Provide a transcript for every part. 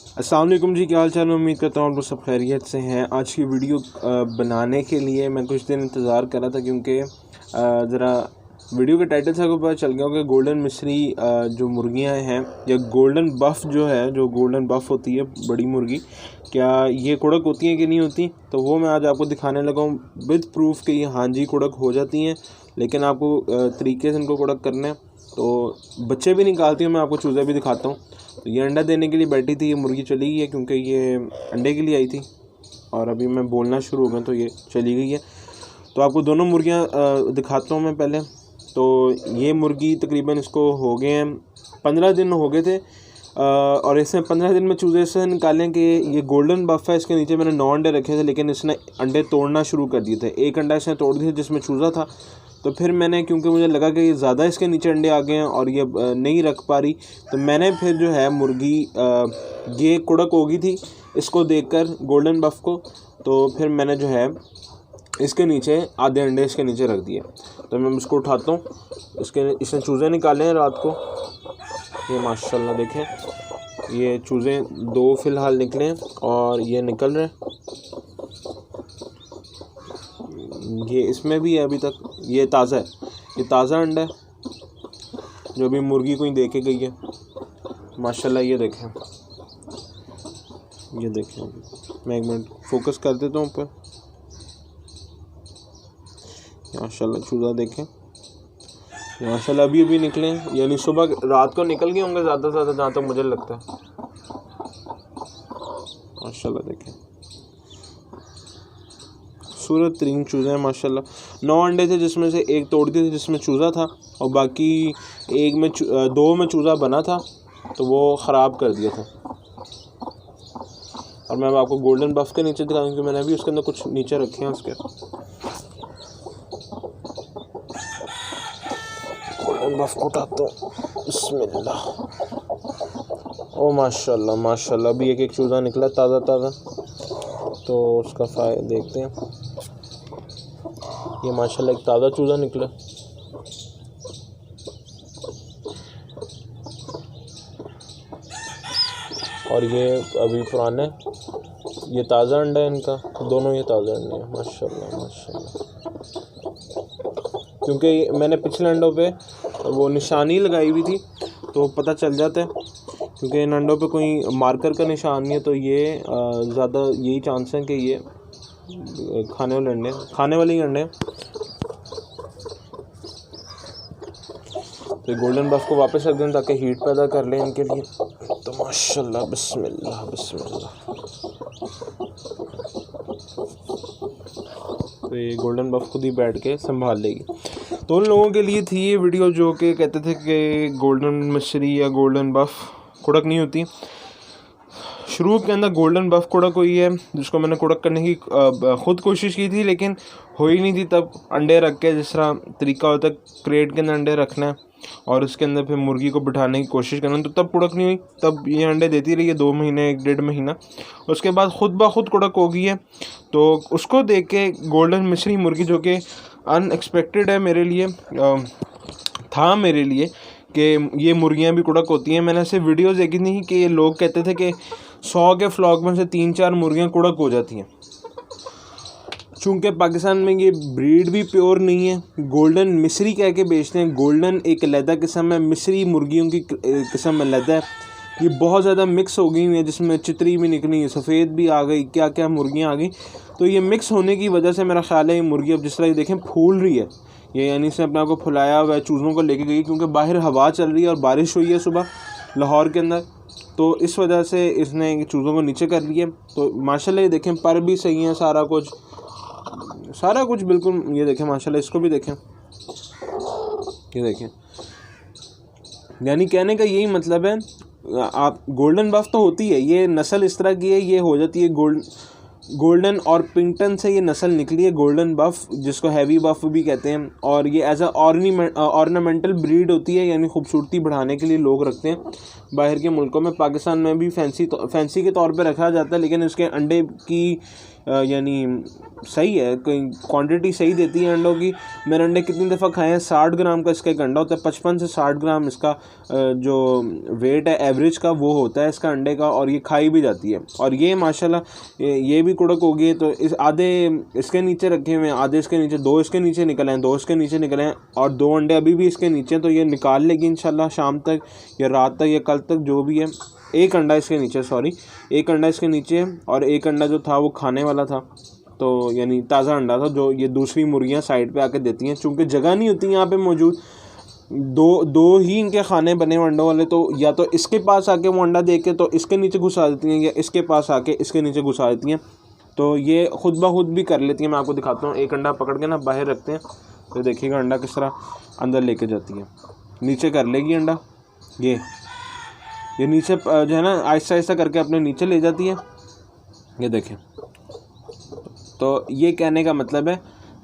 अस्सलाम वालेकुम जी, क्या हाल चाल। उम्मीद करता हूँ आप लोग सब खैरियत से हैं। आज की वीडियो बनाने के लिए मैं कुछ दिन इंतज़ार कर रहा था, क्योंकि ज़रा वीडियो के टाइटल से आपको पता चल गया कि गोल्डन मिस्री जो मुर्गियाँ हैं या गोल्डन बफ़ जो है, जो गोल्डन बफ़ होती है बड़ी मुर्गी, क्या ये कुड़क होती हैं कि नहीं होती। तो वो मैं आज आपको दिखाने लगा हूँ विद प्रूफ कि ये हाँ जी कुड़क हो जाती हैं, लेकिन आपको तरीके से इनको कुड़क करना है। तो बच्चे भी निकालती हूँ, मैं आपको चूज़े भी दिखाता हूँ। तो ये अंडा देने के लिए बैठी थी, ये मुर्गी चली गई है क्योंकि ये अंडे के लिए आई थी, और अभी मैं बोलना शुरू हो गया तो ये चली गई है। तो आपको दोनों मुर्गियाँ दिखाता हूँ मैं पहले। तो ये मुर्गी तकरीबन इसको हो गए हैं 15 दिन हो गए थे, और इसने 15 दिन में चूज़े से निकालें कि ये गोल्डन बफ़ है। इसके नीचे मैंने 9 अंडे रखे थे, लेकिन इसने अंडे तोड़ना शुरू कर दिए थे। एक अंडा इसने तोड़ दिया जिसमें चूज़ा था। तो फिर मैंने, क्योंकि मुझे लगा कि ये ज़्यादा इसके नीचे अंडे आ गए हैं और ये नहीं रख पा रही, तो मैंने फिर जो है मुर्गी ये कुड़क हो गई थी इसको देखकर, गोल्डन बफ़ को। तो फिर मैंने जो है इसके नीचे आधे अंडे इसके नीचे रख दिए। तो मैं इसको उठाता हूँ, इसने चूज़े निकाले हैं रात को। ये माशाल्लाह देखें, ये चूज़े 2 फ़िलहाल निकले हैं और ये निकल रहे हैं। ये इसमें भी है अभी तक, ये ताज़ा है, ये ताज़ा अंडा है जो अभी मुर्गी को ही दे के गई है माशाल्लाह। ये देखें, ये देखें, मैं एक मिनट फोकस कर देता हूँ ऊपर। माशाल्लाह चूज़ा देखें, माशाल्लाह अभी अभी निकले हैं, यानी सुबह रात को निकल गए होंगे ज़्यादा से ज़्यादा, जहाँ तक मुझे लगता है। माशाल्लाह देखें, खूबसूरत तरीन चूज़े हैं माशाल्लाह। 9 अंडे थे जिसमें से एक तोड़ दिए थे जिसमें चूज़ा था, और बाकी एक में 2 में चूज़ा बना था तो वो ख़राब कर दिया था। और मैं आपको गोल्डन बफ़ के नीचे दिखाऊंगा कि मैंने अभी उसके अंदर कुछ नीचे रखे हैं उसके। गोल्डन बफ़ को उठाता हूँ, बिस्मिल्लाह। ओ माशाल्लाह माशाल्लाह, अभी एक चूज़ा निकला ताज़ा ताज़ा, तो उसका फ़ायदा देखते हैं। ये माशाल्लाह एक ताज़ा चूज़ा निकला, और ये अभी पुराने, ये ताज़ा अंडा है इनका, दोनों ये ताज़ा अंडे हैं माशाल्लाह माशाल्लाह। क्योंकि मैंने पिछले अंडों पे वो निशानी लगाई हुई थी तो पता चल जाता है, क्योंकि इन अंडों पे कोई मार्कर का निशान नहीं है, तो ये ज़्यादा यही चांस है कि ये खाने वाले ही अंडे। तो गोल्डन बफ़ को वापस रख दें ताकि हीट पैदा कर लें इनके लिए। तो माशाल्लाह बिस्मिल्लाह बिस्मिल्लाह। तो ये गोल्डन बफ़ खुद ही बैठ के संभाल लेगी। तो उन लोगों के लिए थी ये वीडियो जो कि कहते थे कि गोल्डन मिस्री या गोल्डन बफ़ कुड़क नहीं होती। शुरू के अंदर गोल्डन बफ़ कुड़क हुई है, जिसको मैंने कुड़क करने की ख़ुद कोशिश की थी, लेकिन हो ही नहीं थी। तब अंडे रख के, जिस तरह तरीका होता है क्रेट के अंदर अंडे रखना है और उसके अंदर फिर मुर्गी को बिठाने की कोशिश करना, तो तब कुड़क नहीं हुई। तब ये अंडे देती रही है 2 महीने, 1-1.5 महीना। उसके बाद ख़ुद ब खुद कुड़क हो गई है। तो उसको देख के गोल्डन मिस्री मुर्गी, जो कि अनएक्सपेक्टेड है मेरे लिए, था मेरे लिए कि ये मुर्गियाँ भी कुड़क होती हैं। मैंने ऐसे वीडियोज़ देखी थी कि ये लोग कहते थे कि 100 के फ्लॉक में से 3-4 मुर्गियाँ कुड़क हो जाती हैं। चूँकि पाकिस्तान में ये ब्रीड भी प्योर नहीं है, गोल्डन मिस्री कह के बेचते हैं। गोल्डन एक अलहदा किस्म है, मिस्री मुर्गियों की किस्म अलहदा है। ये बहुत ज़्यादा मिक्स हो गई हुई है, जिसमें चितरी भी निकली, सफ़ेद भी आ गई, क्या क्या मुर्गियाँ आ गई। तो ये मिक्स होने की वजह से मेरा ख्याल है ये मुर्गी अब जिस तरह देखें फूल रही है, ये यानी इसने अपने आप को फुलाया हुआ है, चूज़ों को लेके गई, क्योंकि बाहर हवा चल रही है और बारिश हुई है सुबह लाहौर के अंदर, तो इस वजह से इसने चूज़ों को नीचे कर लिया। तो माशाल्लाह ये देखें पर भी सही है, सारा कुछ बिल्कुल। ये देखें माशाल्लाह, इसको भी देखें, ये देखें। यानी कहने का यही मतलब है, आप गोल्डन बफ़ तो होती है, ये नस्ल इस तरह की है, ये हो जाती है गोल्डन और पिंगटन से ये नस्ल निकली है गोल्डन बफ़, जिसको हैवी बफ़ भी कहते हैं। और ये एज ऑर्नामेंटल ब्रीड होती है, यानी खूबसूरती बढ़ाने के लिए लोग रखते हैं बाहर के मुल्कों में। पाकिस्तान में भी फैंसी के तौर पे रखा जाता है, लेकिन इसके अंडे की यानी सही है, कोई क्वांटिटी सही देती है अंडों की। मैंने अंडे कितनी दफ़ा खाए हैं, 60 ग्राम का इसका एक अंडा होता है, 55 से 60 ग्राम इसका जो वेट है एवरेज का वो होता है इसका अंडे का, और ये खाई भी जाती है। और ये माशाल्लाह ये भी कुड़क हो गई है। तो इस आधे इसके नीचे रखे हुए हैं, आधे इसके नीचे, 2 इसके नीचे निकले हैं, 2 इसके नीचे निकले हैं, और 2 अंडे अभी भी इसके नीचे। तो ये निकाल लेगी इंशाल्लाह शाम तक या रात तक या कल तक, जो भी है। एक अंडा इसके नीचे, सॉरी, एक अंडा इसके नीचे है, और एक अंडा जो था वो खाने वाला था, तो यानी ताज़ा अंडा था, जो ये दूसरी मुर्गियां साइड पे आके देती हैं। चूँकि जगह नहीं होती यहाँ पे मौजूद, दो ही इनके खाने बने हुए अंडों वाले, तो या तो इसके पास आके वो अंडा दे के तो इसके नीचे घुसा देती हैं, या इसके पास आके इसके नीचे घुसा देती हैं। तो ये खुद ब खुद भी कर लेती हैं। मैं आपको दिखाता हूँ, एक अंडा पकड़ के ना बाहर रखते हैं, तो देखिएगा अंडा किस तरह अंदर लेके जाती है। नीचे कर लेगी अंडा, ये नीचे जो है ना आहिस्ता आहिस्ता करके अपने नीचे ले जाती है, ये देखें। तो ये कहने का मतलब है,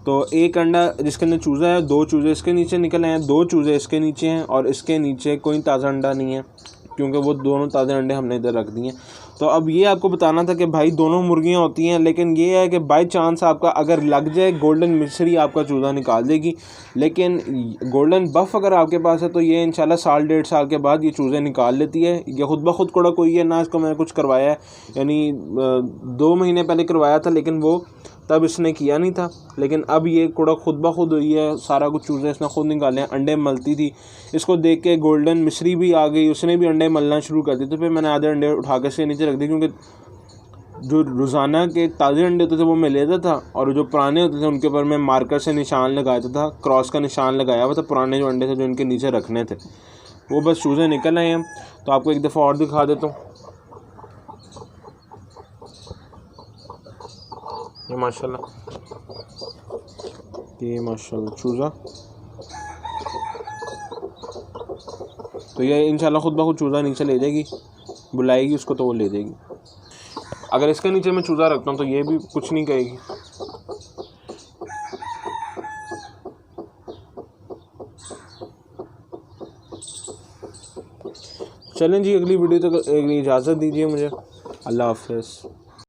तो एक अंडा जिसके अंदर चूज़ा है, 2 चूज़े इसके नीचे निकले हैं, 2 चूज़े इसके नीचे हैं, और इसके नीचे कोई ताज़ा अंडा नहीं है, क्योंकि वो दोनों ताज़े अंडे हमने इधर रख दिए। तो अब ये आपको बताना था कि भाई दोनों मुर्गियां होती हैं, लेकिन ये है कि बाय चांस आपका अगर लग जाए, गोल्डन मिस्री आपका चूज़ा निकाल देगी। लेकिन गोल्डन बफ अगर आपके पास है तो ये इंशाल्लाह 1.5 साल के बाद ये चूज़े निकाल लेती है। ये खुद ब खुद कुड़क हुई है ना, इसको मैंने कुछ करवाया है, यानी 2 महीने पहले करवाया था, लेकिन वो तब इसने किया नहीं था। लेकिन अब ये कुड़क खुद ब खुद हुई है, सारा कुछ चूज़े इसने खुद निकाले हैं। अंडे मलती थी, इसको देख के गोल्डन मिस्री भी आ गई, उसने भी अंडे मलना शुरू कर दिए। तो फिर मैंने आधे अंडे उठा के इसके नीचे रख दिए, क्योंकि जो रोज़ाना के ताज़े अंडे होते थे वो मैं लेता था, और जो पुराने होते थे उनके ऊपर मैं मार्कर से निशान लगाता था, क्रॉस का निशान लगाया हुआ था। पुराने जो अंडे थे जो इनके नीचे रखने थे, वो बस चूज़े निकल आए हैं। तो आपको एक दफ़ा और दिखा देता हूँ। ये माशाल्लाह चूज़ा, तो ये इंशाल्लाह खुद ब खुद चूज़ा नीचे ले जाएगी, बुलाएगी उसको तो वो ले जाएगी। अगर इसके नीचे मैं चूज़ा रखता हूँ तो ये भी कुछ नहीं कहेगी। चलें जी, अगली वीडियो तक इजाज़त दीजिए मुझे। अल्लाह हाफ़िज़।